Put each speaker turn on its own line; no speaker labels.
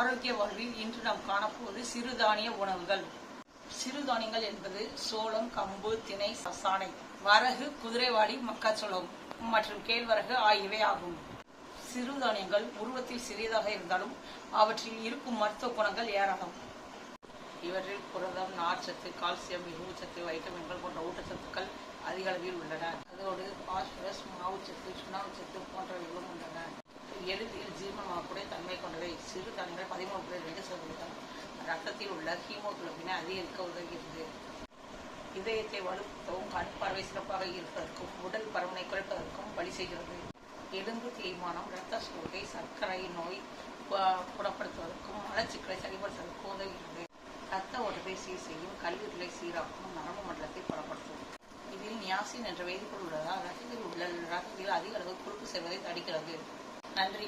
ஆரோக்கிய வாழ்வில் இன்று நாம் காணப்போவது சிறுதானிய உணவுகள். சிறுதானியங்கள் என்பது சோளம், கம்பு, திணை, சாணை, வரகு, குதிரைவாடி, மக்காச்சோளம் மற்றும் கேழ்வரகு ஆகியவை ஆகும். சிறுதானியங்கள் உருவத்தில் சிறியதாக இருந்தாலும் அவற்றில் இருக்கும் மருத்துவ குணங்கள் ஏராளம். இவற்றில் புரதம், நார்ச்சத்து, கால்சியம், இரும்புச்சத்து, வைட்டமின்கள் போன்ற ஊட்டச்சத்துக்கள் அதிக அளவில் உள்ளன. அதோடு பாஸ்பரஸ், மாவுச்சத்து, சுண்ணாம்புச்சத்து போன்றவைகளும் உள்ளன. எளிதில் ஜீரணமாகக்கூடிய தன்மை கொண்டவை. சிறுதானியங்கள் 13.2% ரத்தத்தில் உள்ள ஹீமோகுளோபினை அதிகரிக்க உதவுகிறது. இதயத்தை வலுப்படுத்தவும், கண் பார்வை சிறப்பாக இருப்பதற்கும், உடல் பருமனை குறைப்பதற்கும் வழி செய்கிறது. எலும்பு தேய்மானம், இரத்த சோகை, சர்க்கரை நோய் குணப்படுத்துவதற்கும், மலச்சிக்கலை சரிப்படுத்துவதற்கும் உதவுகிறது. இரத்த ஓட்டத்தை சீர் செய்யும், கல்லீரலை சீராக்கும், நரம்பு மண்டலத்தை பலப்படுத்தும். இதில் நியாசின் என்ற வேதிப்பொருள் உள்ளதால் ரத்தத்தில் அதிக அளவு கொழுப்பு சேர்வதை தடுக்கிறது. நன்றி.